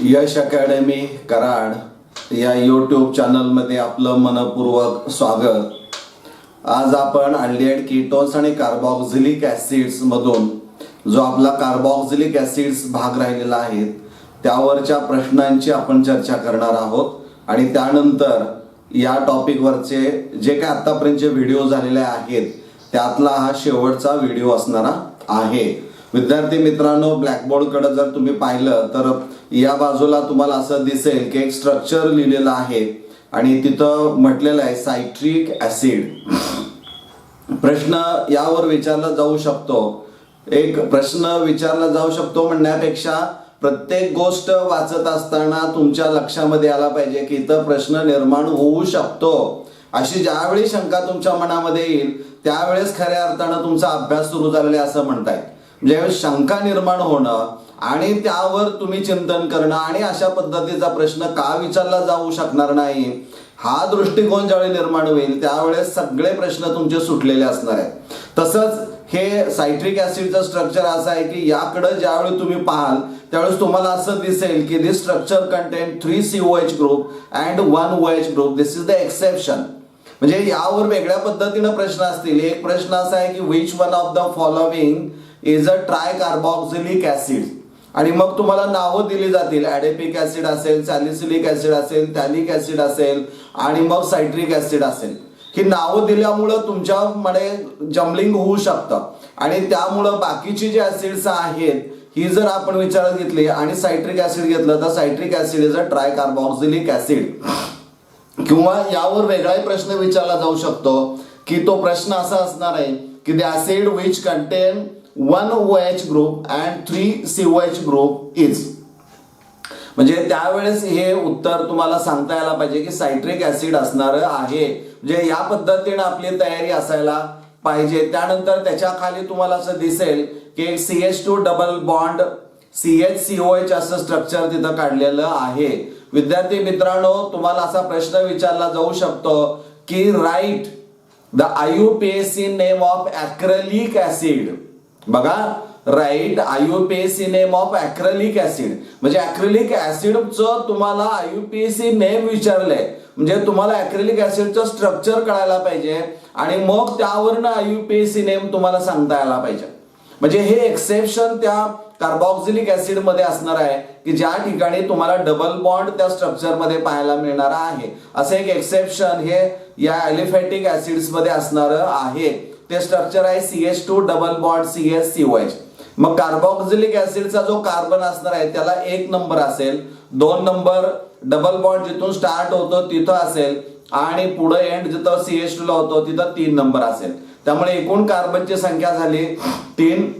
यश academy Karad या YouTube चॅनलमध्ये आपलं मनपूर्वक स्वागत. आज आपण अल्डिहाइड कीटोन्स आणि कार्बोक्सिलिक ॲसिड्स मधून जो आपला कार्बोक्सिलिक ॲसिड्स भाग राहिलेला आहे त्यावरच्या प्रश्नांची आपण चर्चा करणार आहोत आणि त्यानंतर या टॉपिकवरचे जे काय आतापर्यंतचे व्हिडिओ झालेले आहेत त्यातला हा शेवटचा व्हिडिओ असणारा आहे. विद्यार्थी मित्रांनो, ब्लॅकबोर्डकडे जर तुम्ही पाहिलं तर या बाजूला तुम्हाला असं दिसेल की एक स्ट्रक्चर लिहिलेलं आहे आणि तिथं म्हटलेलं आहे सायट्रिक ॲसिड. प्रश्न यावर विचारला जाऊ शकतो. एक प्रश्न विचारला जाऊ शकतो म्हणण्यापेक्षा प्रत्येक गोष्ट वाचत असताना तुमच्या लक्षामध्ये आला पाहिजे की इथं प्रश्न निर्माण होऊ शकतो. अशी ज्यावेळी शंका तुमच्या मनामध्ये येईल त्यावेळेस खऱ्या अर्थानं तुमचा अभ्यास सुरू झालेला आहे असं म्हणताय. ज्यावेळेस शंका निर्माण होणं आणि त्यावर तुम्ही चिंतन करणं आणि अशा पद्धतीचा प्रश्न का विचारला जाऊ शकणार नाही हा दृष्टिकोन ज्यावेळी निर्माण होईल त्यावेळेस सगळे प्रश्न तुमचे सुटलेले असणार आहेत. तसंच हे सायट्रिक ॲसिडचं स्ट्रक्चर असं आहे की याकडे ज्यावेळी तुम्ही पाहाल त्यावेळेस तुम्हाला असं दिसेल की this structure contain 3 COH group and 1 OH group. This is the exception. म्हणजे यावर वेगळ्या पद्धतीने प्रश्न असतील. एक प्रश्न असा आहे की which one of the following is a try carboxylic acid आणि मग तुम्हाला नावं दिली जातील. ॲडेपिक ॲसिड असेल, सॅलिसिलिक ॲसिड असेल, थॅलिक ॲसिड असेल आणि मग सायट्रिक ॲसिड असेल. ही नावं दिल्यामुळं तुमच्यामध्ये जम्बलिंग होऊ शकतं आणि त्यामुळं बाकीची जी ॲसिड्स आहेत ही जर आपण विचारात घेतली आणि सायट्रिक ॲसिड घेतलं तर citric acid is a try carboxylic acid. किंवा यावर वेगळाही प्रश्न विचारला जाऊ शकतो की तो प्रश्न असा असणार आहे की the acid which contain 1 OH group and 3 COH group is. म्हणजे त्यावेळेस हे उत्तर तुम्हाला सांगता यायला पाहिजे की सायट्रिक ॲसिड असणार आहे. म्हणजे या पद्धतीने आपली तयारी असायला पाहिजे. त्यानंतर त्याच्या खाली तुम्हाला असं दिसेल की CH2 डबल बॉन्ड CH-COH असं स्ट्रक्चर तिथं काढलेलं आहे. विद्यार्थी मित्रांनो, तुम्हाला असा प्रश्न विचारला जाऊ शकतो की write the IUPAC name of acrylic acid. बघा, write IUPAC name of acrylic acid. म्हणजे ॲक्रेलिक ॲसिडचं तुम्हाला IUPAC नेम विचारलंय म्हणजे तुम्हाला ॲक्रेलिक ॲसिडचं स्ट्रक्चर कळायला पाहिजे आणि मग त्यावरनं IUPAC नेम तुम्हाला सांगता यायला पाहिजे. म्हणजे हे एक्सेप्शन त्या कार्बोक्सिलिक ॲसिड मध्ये असणार आहे की ज्या ठिकाणी तुम्हाला डबल बॉन्ड त्या स्ट्रक्चर मध्ये पाहायला मिळणार आहे. असं एक एक्सेप्शन हे या ॲलिफॅटिक ॲसिड्स मध्ये असणार आहे. ते स्ट्रक्चर आहे CH2 डबल बॉन्ड CH-COH. मग कार्बोक्सिलिक ॲसिडचा जो कार्बन असणार आहे त्याला 1 नंबर असेल, 2 नंबर डबल बॉन्ड जिथून स्टार्ट होतो तिथं असेल आणि पुढे एंड जिथं CH2 ला होतो तिथं 3 नंबर असेल. त्यामुळे एकूण कार्बनची संख्या झाली 3.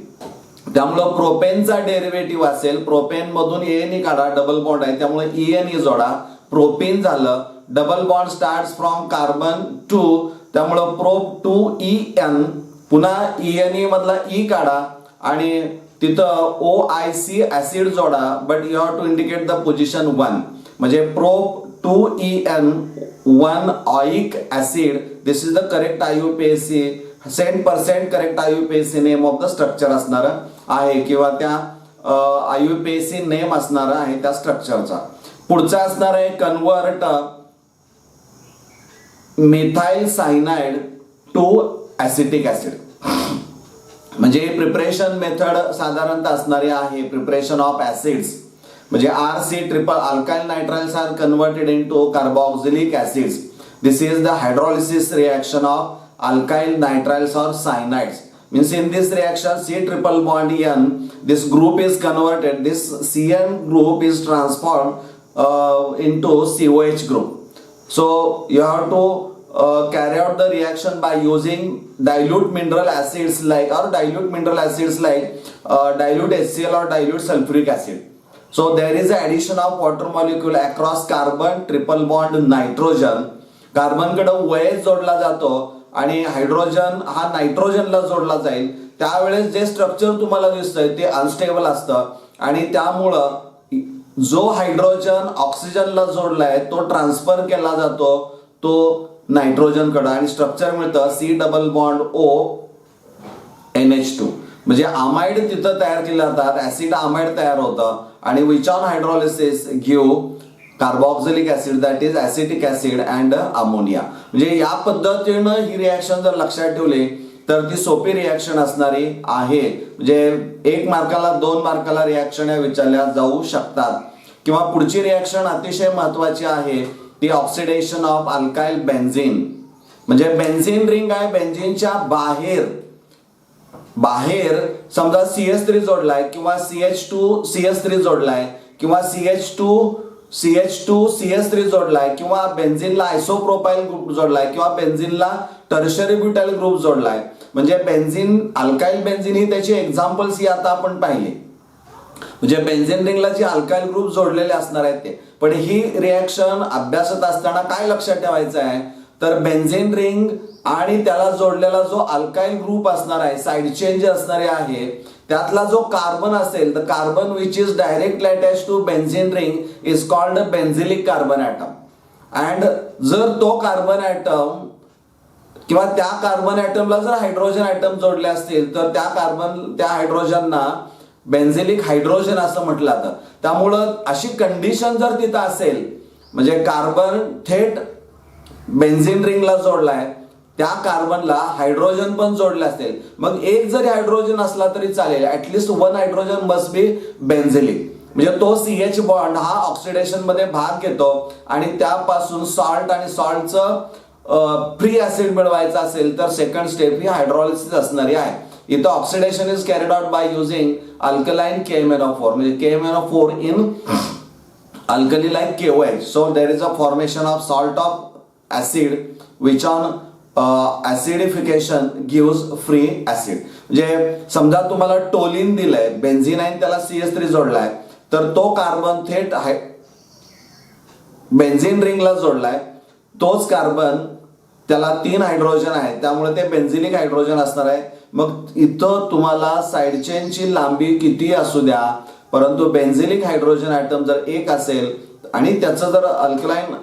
त्यामुळं प्रोपेनचा डेरिव्हेटिव्ह असेल. प्रोपेन मधून EN काढा, डबल बॉन्ड आहे त्यामुळे EN जोडा, प्रोपेन झालं. Double bond start from carbon 2 त्यामुळं प्रोप 2EN. पुन्हा ENE मधला E काढा आणि तिथं OIC ऍसिड जोडा, but you have to indicate the position 1. म्हणजे prop 2EN 1 oic acid. This is the correct IUPAC 100% correct IUPAC name of the structure असणार आहे किंवा त्या IUPAC नेम असणार आहे त्या स्ट्रक्चरचा. पुढचा असणार आहे convert methyl cyanide to acetic acid. म्हणजे प्रिपरेशन मेथड साधारणतः असणारी आहे प्रिपरेशन ऑफ ॲसिड्स. म्हणजे RC triple alkyl nitriles are converted into carboxylic acids. This is the hydrolysis reaction of alkyl nitriles or cyanides. Means in this reaction C triple bond N, this group is converted, this CN group is transformed into COH group. So you have to carry out the reaction by using dilute mineral acids like dilute HCl or dilute sulfuric acid. So there is an addition of water molecule across carbon triple bond nitrogen. Carbon कडे OH जोडला जातो आणि hydrogen हा नायट्रोजनला जोडला जाईल. त्यावेळेस जे structure तुम्हाला दिसतंय ते अनस्टेबल असतं आणि त्यामुळं जो हायड्रोजन ऑक्सिजनला जोडलाय तो ट्रान्सफर केला जातो तो नायट्रोजन कडे आणि स्ट्रक्चर मिळतं C double bond O NH2. म्हणजे अमाइड तिथं तयार केले जातात, ऍसिड अमाइड तयार होतं आणि which on hydrolysis give carboxylic acid that is acetic acid and ammonia. म्हणजे या पद्धतीनं ही रिॲक्शन जर लक्षात ठेवली तर ती सोपी रिॲक्शन असणारी आहे. म्हणजे 1 मार्काला 2 मार्काला रिॲक्शन या विचारल्या जाऊ शकतात. किंवा पुढची रिॲक्शन अतिशय महत्वाची आहे ती ऑक्सिडेशन ऑफ अल्काइल बेन्झीन. म्हणजे बेन्झीन रिंग आहे, बेन्झीनच्या बाहेर समजा CH3 जोडलाय किंवा CH2 CH3 जोडलाय किंवा CH2 CH3 जोडलाय किंवा बेन्झीनला आयसोप्रोपाइल ग्रुप जोडलाय किंवा बेन्झीनला टर्शरी ब्युटाइल ग्रुप जोडलाय. म्हणजे बेन्झीन अल्काइल बेन्झीन ही त्याची एक्झाम्पल्स ही आता आपण पाहिली. म्हणजे बेन्झीन रिंगला जे अल्काइल ग्रुप जोडलेले असणार आहेत ते. पण ही रिॲक्शन अभ्यासत असताना काय लक्षात ठेवायचं आहे तर बेन्झीन रिंग आणि त्याला जोडलेला जो अल्काइल ग्रुप असणार आहे, साइड चेंज असणारे आहे, त्यातला जो कार्बन असेल the carbon which is directly attach to benzene ring is called benzylic carbon atom. And जर तो कार्बन ॲटम किंवा त्या कार्बन ॲटमला जर हायड्रोजन ॲटम जोडले असतील तर त्या हायड्रोजनना बेन्झिलिक हायड्रोजन असं म्हटलं जातं. त्यामुळं अशी कंडिशन जर तिथं असेल म्हणजे कार्बन थेट बेन्झीन रिंगला जोडलाय, त्या कार्बनला हायड्रोजन पण जोडले असेल, मग एक जरी हायड्रोजन असला तरी चालेल, ऍटलिस्ट 1 हायड्रोजन मस्ट बी बेन्झिलिक. म्हणजे तो CH बॉन्ड हा ऑक्सिडेशन मध्ये भाग घेतो आणि त्यापासून सॉल्ट आणि सॉल्टचं फ्री ऍसिड मिळवायचं असेल तर सेकंड स्टेप ही हायड्रॉलिसिस असणारी आहे. इथं oxidation is carried out by using alkaline KMnO4 म्हणजे KMnO4 in alkali like KOH. So there is a formation of salt of acid which on acidification gives free acid. म्हणजे समजा तुम्हाला toluene दिलंय, benzene आहे त्याला CH3 जोडलाय तर तो carbon थेट बेन्झीन रिंगला जोडलाय, तोच कार्बन त्याला 3 हायड्रोजन आहे त्यामुळे ते बेन्झिलिक हायड्रोजन असणार आहे. मग इथं तुम्हाला साइड चेनची लांबी किती असू द्या परंतु बेन्झिलिक हायड्रोजन ॲटम जर 1 असेल आणि त्याचं जर अल्कलाइन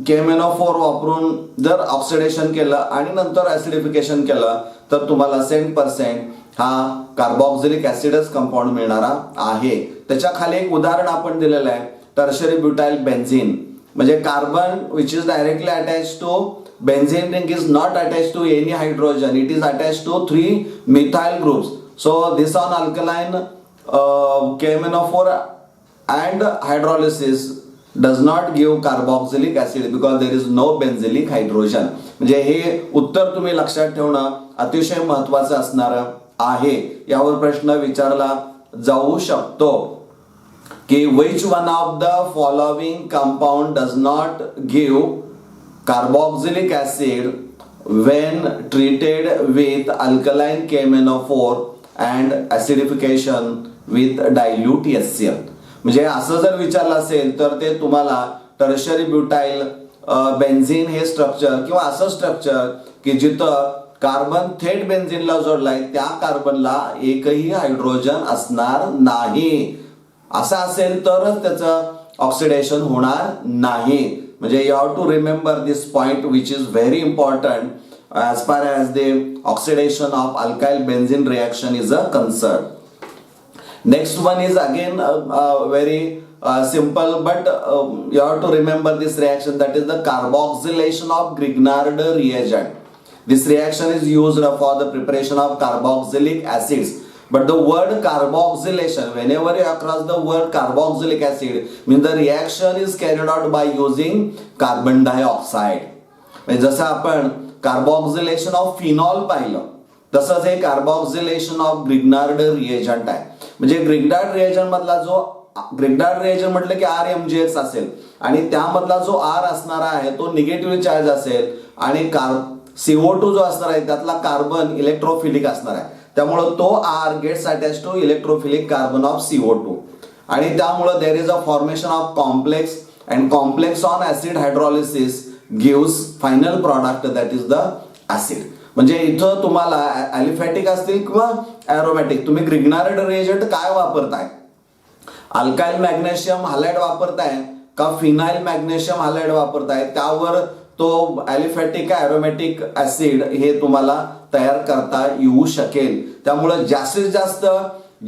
KMnO4 वापरून जर ऑक्सिडेशन केलं आणि नंतर ऍसिडिफिकेशन केलं तर तुम्हाला 100% हा कार्बोक्सिलिक ऍसिडच कंपाऊंड मिळणारा आहे. त्याच्या खाली एक उदाहरण आपण दिलेलं आहे टर्शरी ब्युटाइल बेन्झीन. म्हणजे carbon which is directly attach to benzene ring is not attach to any hydrogen, it is attach to 3 methyl groups. So this on alkaline KMnO4 and hydrolysis does not give carboxylic acid because there is no benzylic hydrogen. म्हणजे हे उत्तर तुम्ही लक्षात ठेवणं अतिशय महत्वाचं असणार आहे. यावर प्रश्न विचारला जाऊ शकतो की which one of the following compound does not give carboxylic acid when treated with alkaline KMnO4 and acidification with dilute HCl. म्हणजे असं जर विचारलं असेल तर ते तुम्हाला टर्शरी ब्युटाइल बेन्झीन हे स्ट्रक्चर किंवा असं स्ट्रक्चर की जिथं कार्बन थेट बेन्झीनला जोडलाय त्या कार्बनला एकही हायड्रोजन असणार नाही, असं असेल तरच त्याचं ऑक्सिडेशन होणार नाही. म्हणजे you have to remember this point which is very important as far as the oxidation of alkyl benzene reaction is a concern. Next one is again very simple but you have to remember this reaction, that is the carboxylation of Grignard reagent. This reaction is used for the preparation of carboxylic acids. But the word carboxylation, whenever you across the word carboxylic acid, means the reaction is carried out by using carbon dioxide. जसं आपण carboxylation of phenol पाहिलं तसंच हे carboxylation of Grignard reagent आहे. म्हणजे Grignard reagent मधला जो Grignard reagent म्हटलं की RMgX असेल आणि त्यामधला जो R असणारा आहे तो निगेटिव्ह चार्ज असेल आणि CO2 जो असणार आहे त्यातला कार्बन इलेक्ट्रोफिलिक असणार आहे, त्यामुळे तो R gets attach to electrophilic carbon of CO2 आणि त्यामुळे there is a formation of complex and complex on acid hydrolysis gives final product that is the acid. म्हणजे इथं तुम्हाला ॲलिफॅटिक असतील किंवा ॲरोमॅटिक, तुम्ही ग्रिग्नार्ड रिएजंट काय वापरताय, अल्काइल मॅग्नेशियम हालाइड वापरताय का फिनाइल मॅग्नेशियम हालाइड वापरताय, त्यावर तो ॲलिफॅटिक ॲरोमॅटिक ऍसिड हे तुम्हाला तयार करता येऊ शकेल. त्यामुळे जास्तीत जास्त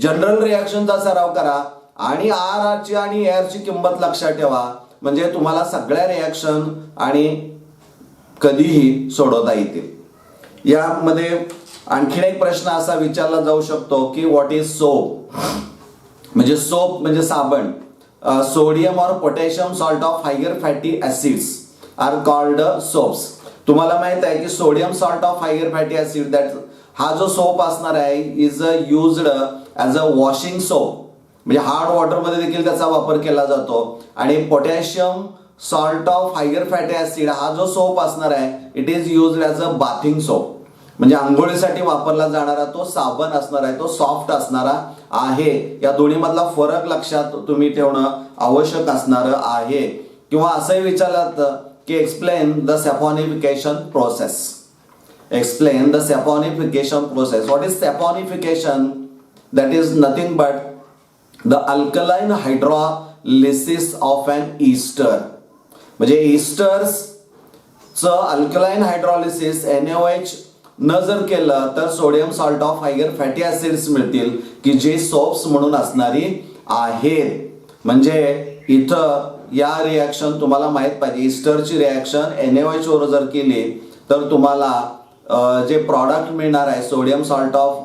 जनरल रिॲक्शनचा सराव करा आणि आर ची आणि एअरची किंमत लक्षात ठेवा, म्हणजे तुम्हाला सगळ्या रिॲक्शन आणि कधीही सोडवता येतील. यामध्ये आणखीन एक प्रश्न असा विचारला जाऊ शकतो की व्हॉट इज सोप. म्हणजे सोप म्हणजे साबण. सोडियम और potassium salt of higher fatty acids are called soaps. तुम्हाला माहित आहे की sodium salt of higher fatty acid that हा जो सोप असणार आहे is used as a washing soap, म्हणजे हार्ड वॉटर मध्ये देखील त्याचा वापर केला जातो. आणि potassium salt of higher fatty acid हा जो सोप असणार आहे it is used as a bathing soap, म्हणजे आंघोळीसाठी वापरला जाणारा तो साबण असणार आहे, तो सॉफ्ट असणारा आहे. या दोन्ही मधला फरक लक्षात तुम्ही ठेवणं आवश्यक असणार आहे. किंवा असंही विचारलं की explain the saponification process. Explain the saponification process. What is saponification? That is nothing but the alkaline hydrolysis of an ester. म्हणजे ईस्टर्सचं अल्कलाइन हायड्रोलिसिस NaOH न जर केलं तर sodium salt of higher fatty acids मिळतील की जे सोप्स म्हणून असणारी आहेत. म्हणजे इथं या रिॲक्शन तुम्हाला माहित पाहिजे. ईस्टरची रिॲक्शन NaOH वर जर केली तर तुम्हाला जे प्रॉडक्ट मिळणार आहे सोडियम सॉल्ट ऑफ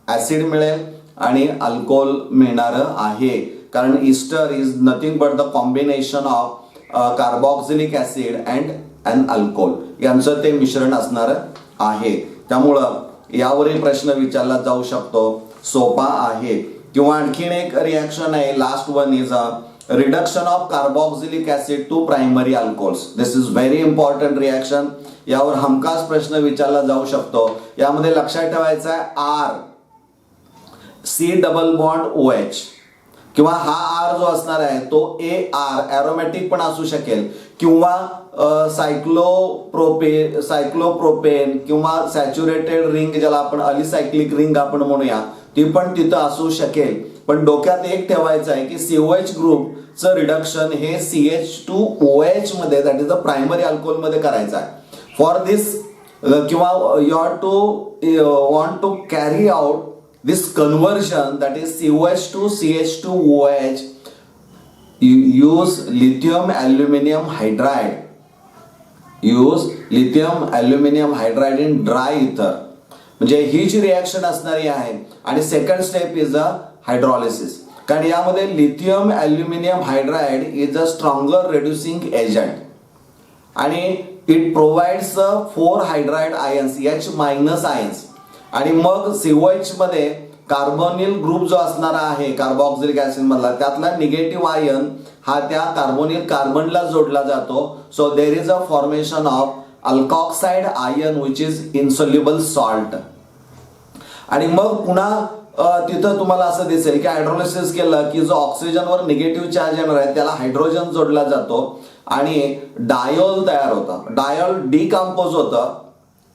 ऍसिड मिळेल आणि अल्कोहोल मिळणार आहे. कारण Easter is nothing but the combination of carboxylic acid and and alcohol यांचं ते मिश्रण असणार आहे. त्यामुळं यावरही प्रश्न विचारला जाऊ शकतो. सोपा आहे. किंवा आणखीन एक रिॲक्शन आहे, last one is a reduction of carboxylic acid to primary alcohols. This is very important reaction. यावर हमखास प्रश्न विचारला जाऊ शकतो. यामध्ये लक्षात ठेवायचा आहे R C double bond OH किंवा हा आर जो असणार आहे तो AR ॲरोमॅटिक पण असू शकेल किंवा सायक्लोप्रोपेन किंवा सॅच्युरेटेड रिंग ज्याला आपण अलिसायक्लिक रिंग आपण म्हणूया ती पण तिथं असू शकेल. पण डोक्यात एक ठेवायचं आहे की COH ग्रुपचं रिडक्शन हे CH2OH मध्ये that is the primary alcohol मध्ये करायचं आहे. फॉर दिस किंवा you are to want to carry out this conversion that is COH to CH2OH, use lithium aluminum hydride. Use lithium aluminum hydride in dry ether. म्हणजे ही जी reaction असणारी आहे. आणि second step is a hydrolysis. कारण यामध्ये lithium aluminium hydride is a stronger reducing agent आणि it provides 4 hydride ions H- ions. आणि मग COH मध्ये कार्बोनिल ग्रुप जो असणार आहे कार्बॉक्सिलिक ऍसिड मधला त्यातला निगेटिव्ह आयन हा त्या कार्बोनिल कार्बनला जोडला जातो. So there is a formation of alkoxide ion which is insoluble salt. आणि मग पुन्हा तिथं तुम्हाला असं दिसेल की हायड्रोलिसिस केलं की जो ऑक्सिजनवर निगेटिव्ह चार्ज येणार आहे त्याला हायड्रोजन जोडला जातो आणि डायोल तयार होतं. डायोल डिकम्पोज होतं,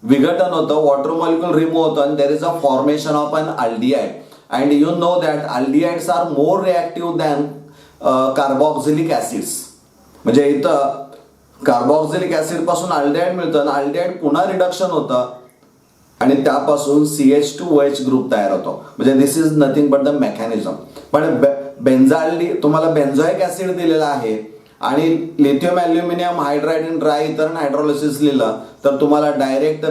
विघटन होतं, वॉटर मॉलिक्यूल रिमूव्ह होतं आणि there is a formation of an aldehyde. And you know that aldehydes are more reactive than carboxylic acids. म्हणजे इथं कार्बॉक्सिलिक ऍसिड पासून अल्डिहाइड मिळतं आणि अल्डिहाइड पुन्हा रिडक्शन होतं आणि त्यापासून CH2OH ग्रुप तयार होतो. म्हणजे this is nothing but the mechanism. पण तुम्हाला बेन्झोइक ऍसिड दिलेला आहे आणि lithium aluminium hydride in dry ether hydrolysis लिहिलं तर तुम्हाला डायरेक्ट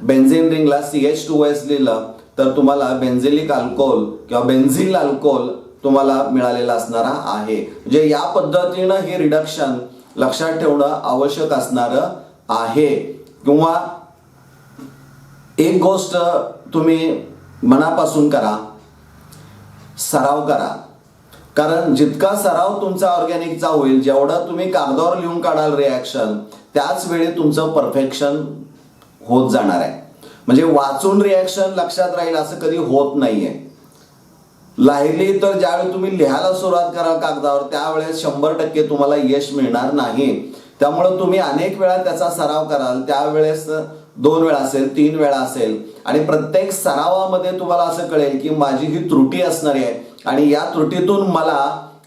बेन्झिन रिंगला CH2OH लिहिलं तर तुम्हाला बेन्झिलिक अल्कोहोल किंवा बेन्झिल अल्कोहोल तुम्हाला मिळालेला असणार आहे. म्हणजे या पद्धतीनं हे रिडक्शन लक्षात ठेवणं आवश्यक असणार आहे. किंवा एक गोष्ट तुम्ही मनापासून करा, सराव करा. कारण जितका सराव तुमचा ऑर्गॅनिकचा होईल जेवढं तुम्ही कागदावर लिहून काढाल रिॲक्शन त्याच वेळी तुमचं परफेक्शन होत जाणार आहे. म्हणजे वाचून रिॲक्शन लक्षात राहील असं कधी होत नाहीये. लिहिली तर ज्यावेळी तुम्ही लिहायला सुरुवात कराल कागदावर त्यावेळेस 100% तुम्हाला यश मिळणार नाही. त्यामुळे तुम्ही अनेक वेळा त्याचा सराव कराल, त्यावेळेस 2 वेळा असेल 3 वेळा असेल आणि प्रत्येक सरावामध्ये तुम्हाला असं कळेल की माझी ही त्रुटी असणारी आहे आणि या त्रुटीतून मला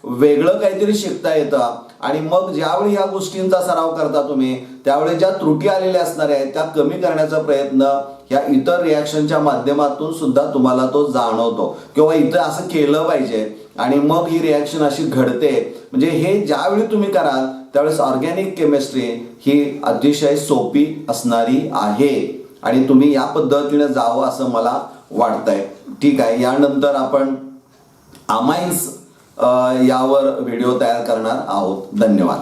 वेगळं काहीतरी शिकता येतं आणि मग ज्यावेळी ह्या गोष्टींचा सराव करता तुम्ही त्यावेळी ज्या त्रुटी आलेल्या असणाऱ्या आहेत त्या कमी करण्याचा प्रयत्न या इतर रिॲक्शनच्या माध्यमातून सुद्धा तुम्हाला तो जाणवतो किंवा इथं असं केलं पाहिजे आणि मग ही रिॲक्शन अशी घडते. म्हणजे हे ज्यावेळी तुम्ही कराल त्यावेळेस ऑर्गॅनिक केमिस्ट्री ही अतिशय सोपी असणारी आहे आणि तुम्ही या पद्धतीने जावं असं मला वाटतंय. ठीक आहे, यानंतर आपण अमाइन्स यावर व्हिडिओ तयार करणार आहोत. धन्यवाद.